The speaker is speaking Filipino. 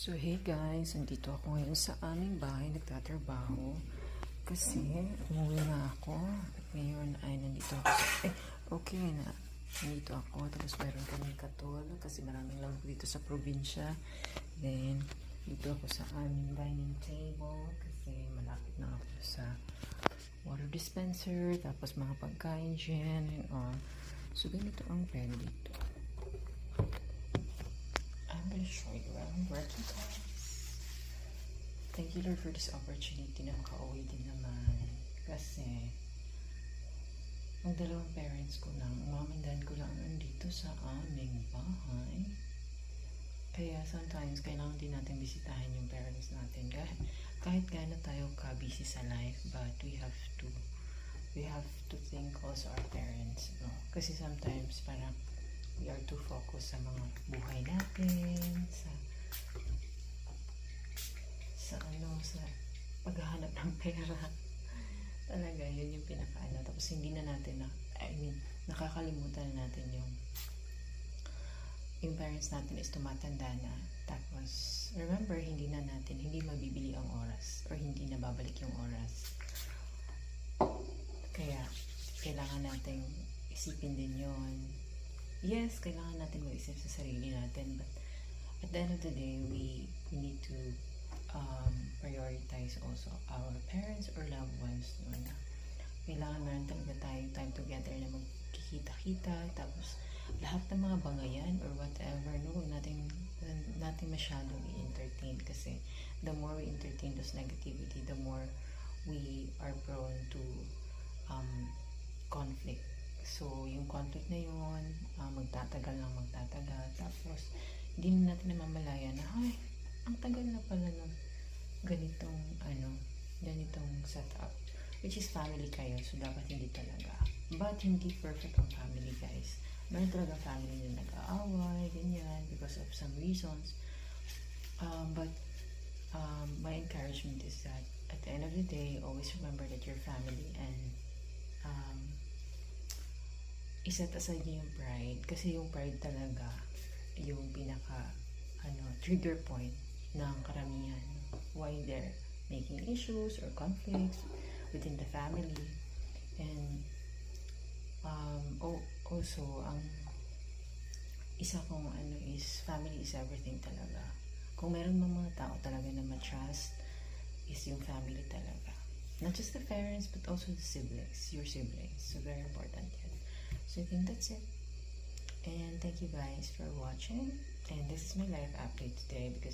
So hey guys, nandito ako ngayon sa aming bahay nagtatrabaho kasi umuwi na ako at ngayon ay nandito ako okay na, nandito ako tapos meron kaming katol kasi maraming lamok dito sa probinsya. Then dito ako sa aming dining table kasi malapit na ako sa water dispenser tapos mga pagkain dyan and all. So ganito ang pwede dito. I'm gonna show you where I'm working, guys. Thank you Lord for this opportunity na makauwi din naman. Kasi ang dalawang parents ko lang, mom and dad ko lang nandito sa aming bahay. Kaya sometimes kailangan din natin bisitahin yung parents natin. Kahit gaano tayo ka-busy sa life, but we have to think also our parents. No? Kasi sometimes parang we are too focused sa mga buhay natin, sa paghahanap ng pera. Talaga, yun yung pinakaano. Tapos hindi na natin, nakakalimutan na natin yung parents natin is tumatanda na. Tapos, remember, hindi mabibili ang oras or hindi na babalik yung oras. Kaya, kailangan nating isipin din yon. Yes, kailangan natin mag-isip sa sarili natin, but at the end of the day, we need to prioritize also our parents or loved ones. No, na kailangan meron talaga tayong time together na magkikita-kita, tapos lahat ng mga bangayan or whatever, no, huwag natin masyadong i-entertain kasi the more we entertain those negativity, the more we are prone to conflict. So, yung conflict na yun, magtatagal. Tapos, hindi na natin namamalayan na, ay, ang tagal na pala ng ganitong setup. Which is family kayo, so dapat hindi talaga. But, hindi perfect ang family, guys. Meron talaga family na nag-aaway, ganyan, because of some reasons. But, my encouragement is that, at the end of the day, always remember that you're family and, iset aside niyo yung pride kasi yung pride talaga yung pinaka trigger point ng karamihan why they're making issues or conflicts within the family. And also ang isa kong is family is everything talaga. Kung meron mga tao talaga na ma-trust is yung family talaga, not just the parents but also the siblings, your siblings. So very important yan. So I think that's it. And thank you guys for watching. And this is my life update today because